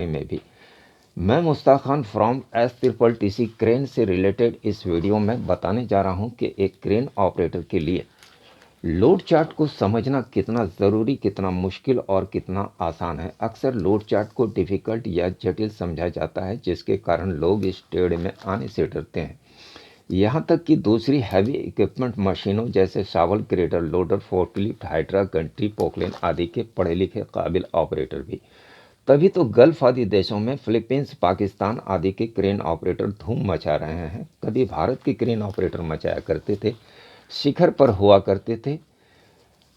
में भी। मैं Mushtaq Khan from S triple T C crane से रिलेटेड इस वीडियो में बताने जा रहा हूं कि एक क्रेन ऑपरेटर के लिए लोड चार्ट को समझना कितना ज़रूरी, कितना मुश्किल और कितना आसान है। अक्सर लोड चार्ट को डिफ़िकल्ट या जटिल समझा जाता है, जिसके कारण लोग इस ट्रेड में आने से डरते हैं। यहाँ तक कि दूसरी हैवी इक्विपमेंट मशीनों जैसे shovel, grader, loader, forklift, hydra, gantry, Poclain आदि के पढ़े लिखे काबिल ऑपरेटर भी। तभी तो गल्फ आदि देशों में फिलीपींस, पाकिस्तान आदि के क्रेन ऑपरेटर धूम मचा रहे हैं। कभी भारत के क्रेन ऑपरेटर मचाया करते थे, शिखर पर हुआ करते थे,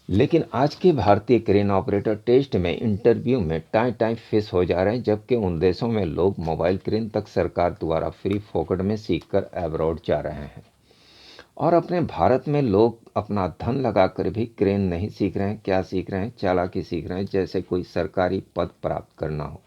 लेकिन आज के भारतीय क्रेन ऑपरेटर टेस्ट में, इंटरव्यू में टाइम टाइम फेस हो जा रहे हैं, जबकि उन देशों में लोग मोबाइल क्रेन तक सरकार द्वारा फ्री फोकट में सीखकर अब्रॉड जा रहे हैं। और अपने भारत में लोग अपना धन लगाकर भी क्रेन नहीं सीख रहे हैं। क्या सीख रहे हैं? चालाकी सीख रहे हैं, जैसे कोई सरकारी पद प्राप्त करना हो।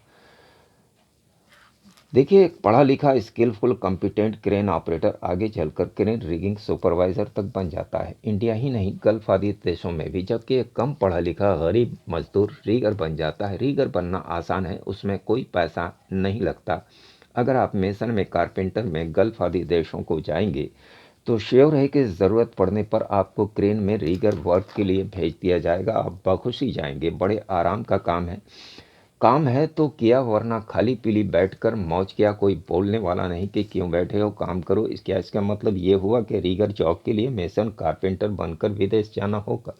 देखिए, एक पढ़ा लिखा स्किलफुल कॉम्पिटेंट क्रेन ऑपरेटर आगे चलकर क्रेन रिगिंग सुपरवाइजर तक बन जाता है। इंडिया ही नहीं, गल्फ आदि देशों में भी। जबकि एक कम पढ़ा लिखा गरीब मजदूर रीगर बन जाता है। रीगर बनना आसान है, उसमें कोई पैसा नहीं लगता। अगर आप मेसन में, कारपेंटर में गल्फ आदि देशों को जाएंगे तो श्योर है कि ज़रूरत पड़ने पर आपको क्रेन में रीगर वर्क के लिए भेज दिया जाएगा। आप बखुशी जाएंगे। बड़े आराम का काम है तो किया, वरना खाली पीली बैठकर मौज किया। कोई बोलने वाला नहीं कि क्यों बैठे हो, काम करो। इसका मतलब ये हुआ कि रीगर जॉब के लिए मेसन, कारपेंटर बनकर विदेश जाना होगा?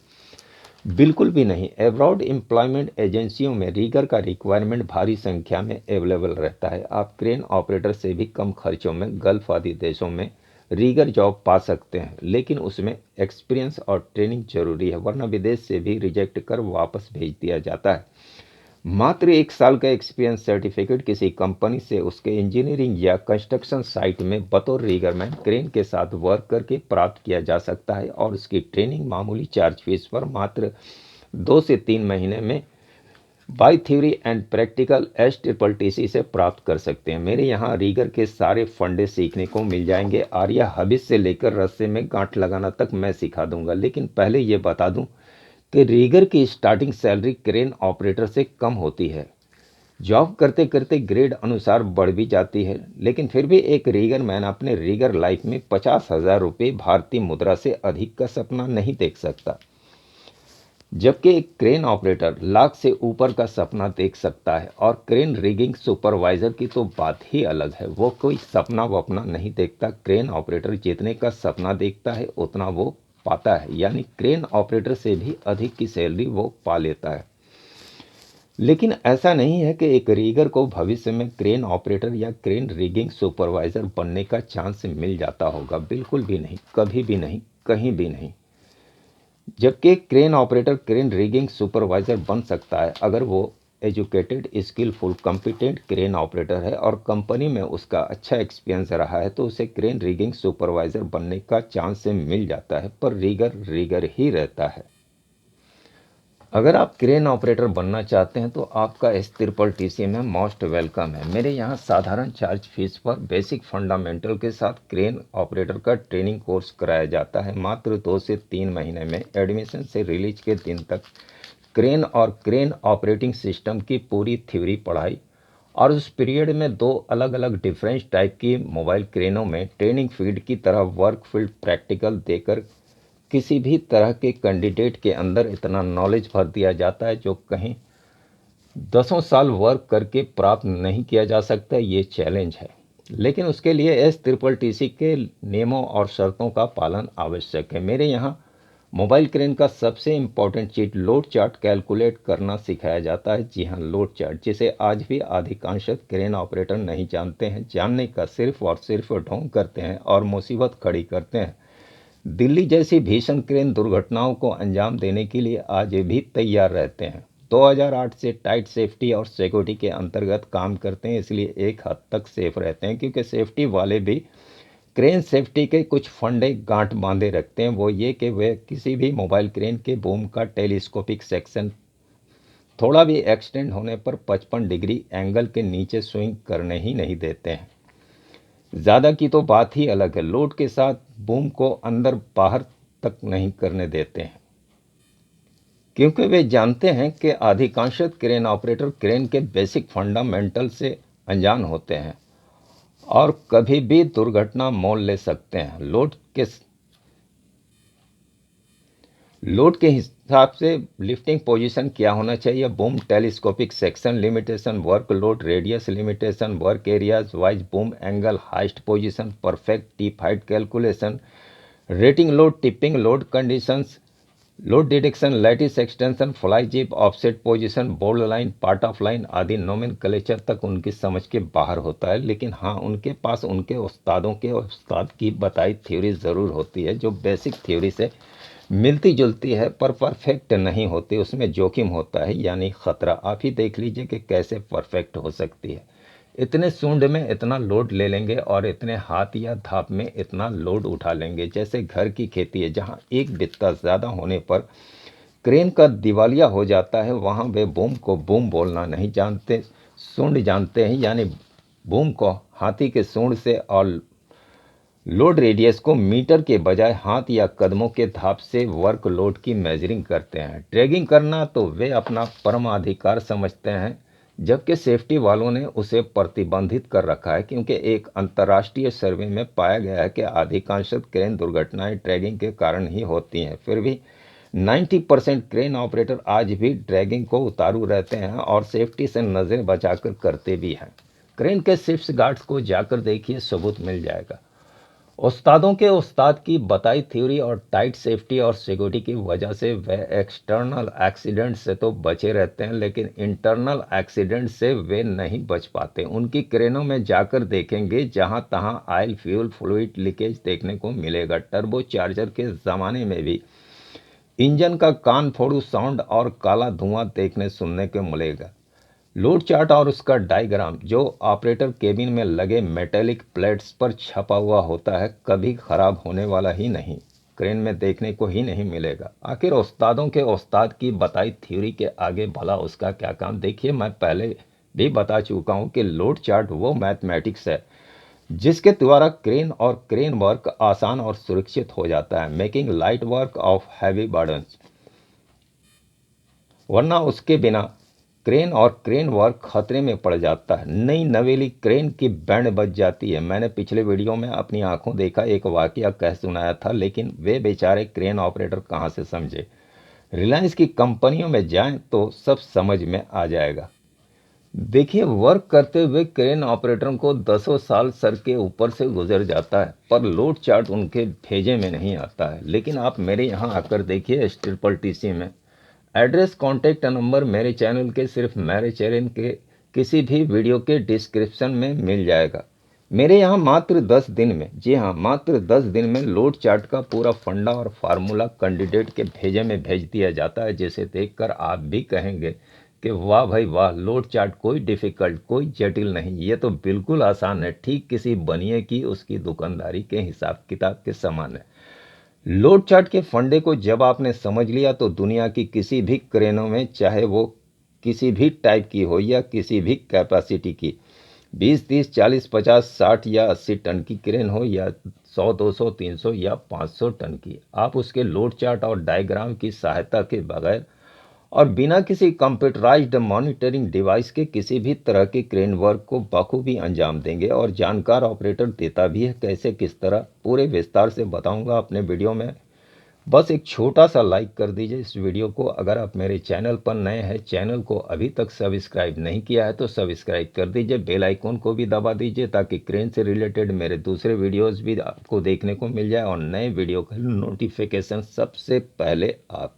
बिल्कुल भी नहीं। एब्रॉड एम्प्लॉयमेंट एजेंसियों में रीगर का रिक्वायरमेंट भारी संख्या में अवेलेबल रहता है। आप क्रेन ऑपरेटर से भी कम खर्चों में गल्फ आदि देशों में रीगर जॉब पा सकते हैं, लेकिन उसमें एक्सपीरियंस और ट्रेनिंग जरूरी है, वरना विदेश से भी रिजेक्ट कर वापस भेज दिया जाता है। मात्र 1 साल का एक्सपीरियंस सर्टिफिकेट किसी कंपनी से उसके इंजीनियरिंग या कंस्ट्रक्शन साइट में बतौर रीगरमैन क्रेन के साथ वर्क करके प्राप्त किया जा सकता है, और उसकी ट्रेनिंग मामूली चार्ज फीस पर मात्र 2 से 3 महीने में by theory and practical S triple T C से प्राप्त कर सकते हैं। मेरे यहाँ रीगर के सारे फंडे सीखने को मिल जाएंगे। आर्या हबिस से लेकर रस्से में गांठ लगाना तक मैं सिखा दूंगा। लेकिन पहले ये बता दूं कि रीगर की स्टार्टिंग सैलरी क्रेन ऑपरेटर से कम होती है। जॉब करते करते ग्रेड अनुसार बढ़ भी जाती है, लेकिन फिर भी एक रीगर मैन अपने रीगर लाइफ में 50,000 रुपये भारतीय मुद्रा से अधिक का सपना नहीं देख सकता, जबकि एक क्रेन ऑपरेटर लाख से ऊपर का सपना देख सकता है। और क्रेन रिगिंग सुपरवाइजर की तो बात ही अलग है। वो कोई सपना वपना नहीं देखता। क्रेन ऑपरेटर जितने का सपना देखता है उतना वो पाता है, यानी क्रेन ऑपरेटर से भी अधिक की सैलरी वो पा लेता है। लेकिन ऐसा नहीं है कि एक रीगर को भविष्य में क्रेन ऑपरेटर या क्रेन रिगिंग सुपरवाइजर बनने का चांस मिल जाता होगा। बिल्कुल भी नहीं, कभी भी नहीं, कहीं भी नहीं। जबकि crane operator crane rigging supervisor बन सकता है अगर वो educated, skillful, competent crane operator है और कंपनी में उसका अच्छा एक्सपीरियंस रहा है, तो उसे क्रेन रिगिंग सुपरवाइजर बनने का चांस मिल जाता है। पर रीगर रीगर ही रहता है। अगर आप क्रेन ऑपरेटर बनना चाहते हैं तो आपका एस ट्रिपल टी सी में मोस्ट वेलकम है। मेरे यहाँ साधारण चार्ज फीस पर बेसिक फंडामेंटल के साथ क्रेन ऑपरेटर का ट्रेनिंग कोर्स कराया जाता है। मात्र 2 से 3 महीने में एडमिशन से रिलीज के दिन तक क्रेन और क्रेन ऑपरेटिंग सिस्टम की पूरी थ्योरी पढ़ाई, और उस पीरियड में 2 अलग-अलग डिफरेंट टाइप की मोबाइल क्रेनों में ट्रेनिंग फील्ड की तरह वर्क फील्ड प्रैक्टिकल देकर किसी भी तरह के कैंडिडेट के अंदर इतना नॉलेज भर दिया जाता है जो कहीं 10 साल वर्क करके प्राप्त नहीं किया जा सकता। ये चैलेंज है, लेकिन उसके लिए एस ट्रिपल टी सी के नियमों और शर्तों का पालन आवश्यक है। मेरे यहाँ मोबाइल क्रेन का सबसे इम्पोर्टेंट चीज लोड चार्ट कैलकुलेट करना सिखाया जाता है। जी हाँ, लोड चार्ट, जिसे आज भी अधिकांश क्रेन ऑपरेटर नहीं जानते हैं। जानने का सिर्फ और सिर्फ ढोंग करते हैं और मुसीबत खड़ी करते हैं। दिल्ली जैसी भीषण क्रेन दुर्घटनाओं को अंजाम देने के लिए आज भी तैयार रहते हैं। 2008 से टाइट सेफ्टी और सिक्योरिटी के अंतर्गत काम करते हैं, इसलिए एक हद तक सेफ रहते हैं। क्योंकि सेफ्टी वाले भी क्रेन सेफ्टी के कुछ फंडे गांठ बांधे रखते हैं। वो ये कि वे किसी भी मोबाइल क्रेन के बूम का टेलीस्कोपिक सेक्शन थोड़ा भी एक्सटेंड होने पर 55 डिग्री एंगल के नीचे स्विंग करने ही नहीं देते हैं। ज़्यादा की तो बात ही अलग है। लोड के साथ बूम को अंदर बाहर तक नहीं करने देते हैं। क्योंकि वे जानते हैं कि अधिकांश क्रेन ऑपरेटर क्रेन के बेसिक फंडामेंटल से अनजान होते हैं और कभी भी दुर्घटना मोल ले सकते हैं। लोड के हिसाब से लिफ्टिंग पोजीशन क्या होना चाहिए, boom telescopic section limitation, work load radius limitation, work areas wise boom angle, hoist position, perfect tip height calculation, rating load, tipping load conditions, load detection, lattice extension, fly jib, offset position, bold line, part of line आदि nomenclature तक उनकी समझ के बाहर होता है। लेकिन हाँ, उनके पास उनके उस्ताद की बताई थ्योरी ज़रूर होती है जो बेसिक थ्योरी से मिलती जुलती है पर परफेक्ट नहीं होती। उसमें जोखिम होता है, यानी खतरा। आप ही देख लीजिए कि कैसे परफेक्ट हो सकती है। इतने सूंड में इतना लोड ले लेंगे और इतने हाथ या धाप में इतना लोड उठा लेंगे। जैसे घर की खेती है, जहाँ एक बित्ता ज़्यादा होने पर क्रेन का दिवालिया हो जाता है, वहाँ वे बूम को बूम बोलना नहीं जानते, सूंड जानते हैं। यानी बूम को हाथी के सूंड से और लोड रेडियस को मीटर के बजाय हाथ या कदमों के धाप से वर्क लोड की मेजरिंग करते हैं। ड्रैगिंग करना तो वे अपना परमाधिकार समझते हैं, जबकि सेफ्टी वालों ने उसे प्रतिबंधित कर रखा है, क्योंकि एक अंतर्राष्ट्रीय सर्वे में पाया गया है कि अधिकांश क्रेन दुर्घटनाएं ड्रैगिंग के कारण ही होती हैं। फिर भी 90% क्रेन ऑपरेटर आज भी ड्रैगिंग को उतारू रहते हैं और सेफ्टी से नज़र बचाकर करते भी हैं। क्रेन के शिप्स गार्ड्स को जाकर देखिए, सबूत मिल जाएगा। उस्तादों के उस्ताद की बताई थ्योरी और टाइट सेफ्टी और सिक्योरिटी की वजह से वे एक्सटर्नल एक्सीडेंट से तो बचे रहते हैं, लेकिन इंटरनल एक्सीडेंट से वे नहीं बच पाते। उनकी क्रेनों में जाकर देखेंगे, जहां तहां ऑयल फ्यूल फ्लूइड लीकेज देखने को मिलेगा। टर्बो चार्जर के ज़माने में भी इंजन का कान फोड़ू साउंड और काला धुआं देखने सुनने को मिलेगा। लोड चार्ट और उसका डायग्राम जो ऑपरेटर केबिन में लगे मेटेलिक प्लेट्स पर छपा हुआ होता है, कभी खराब होने वाला ही नहीं, क्रेन में देखने को ही नहीं मिलेगा। आखिर उस्तादों के उस्ताद की बताई थ्योरी के आगे भला उसका क्या काम। देखिए, मैं पहले भी बता चुका हूं कि लोड चार्ट वो मैथमेटिक्स है जिसके द्वारा क्रेन और क्रेन वर्क आसान और सुरक्षित हो जाता है, making light work of heavy burdens. वरना उसके बिना क्रेन और क्रेन वर्क खतरे में पड़ जाता है। नई नवेली क्रेन की बैंड बज जाती है। मैंने पिछले वीडियो में अपनी आंखों देखा एक वाकया कह सुनाया था, लेकिन वे बेचारे क्रेन ऑपरेटर कहाँ से समझे। रिलायंस की कंपनियों में जाएं तो सब समझ में आ जाएगा। देखिए, वर्क करते हुए क्रेन ऑपरेटरों को दसों साल सर के ऊपर से गुजर जाता है, पर लोड चार्ट उनके भेजे में नहीं आता है। लेकिन आप मेरे यहाँ आकर देखिए, STTC में एड्रेस, कॉन्टैक्ट नंबर मेरे चैनल के सिर्फ मेरे चैनल के किसी भी वीडियो के डिस्क्रिप्शन में मिल जाएगा। मेरे यहाँ मात्र 10 दिन में, जी हाँ, मात्र 10 दिन में लोड चार्ट का पूरा फंडा और फार्मूला कैंडिडेट के भेजे में भेज दिया जाता है, जिसे देखकर आप भी कहेंगे कि वाह भाई वाह, लोड चार्ट कोई डिफ़िकल्ट, कोई जटिल नहीं, ये तो बिल्कुल आसान है, ठीक किसी बनिए की उसकी दुकानदारी के हिसाब किताब के समान है। लोड चार्ट के फंडे को जब आपने समझ लिया तो दुनिया की किसी भी क्रेनों में, चाहे वो किसी भी टाइप की हो या किसी भी कैपेसिटी की, 20, 30, 40, 50, 60 या 80 टन की क्रेन हो या 100, 200, 300 या 500 टन की, आप उसके लोड चार्ट और डायग्राम की सहायता के बगैर और बिना किसी कंप्यूटराइज्ड मॉनिटरिंग डिवाइस के किसी भी तरह के क्रेन वर्क को बखूबी अंजाम देंगे। और जानकार ऑपरेटर देता भी है, कैसे किस तरह पूरे विस्तार से बताऊंगा अपने वीडियो में। बस एक छोटा सा लाइक कर दीजिए इस वीडियो को। अगर आप मेरे चैनल पर नए हैं, चैनल को अभी तक सब्सक्राइब नहीं किया है तो सब्सक्राइब कर दीजिए, बेल आइकन को भी दबा दीजिए, ताकि क्रेन से रिलेटेड मेरे दूसरे वीडियोस भी आपको देखने को मिल जाए और नए वीडियो का नोटिफिकेशन सबसे पहले आप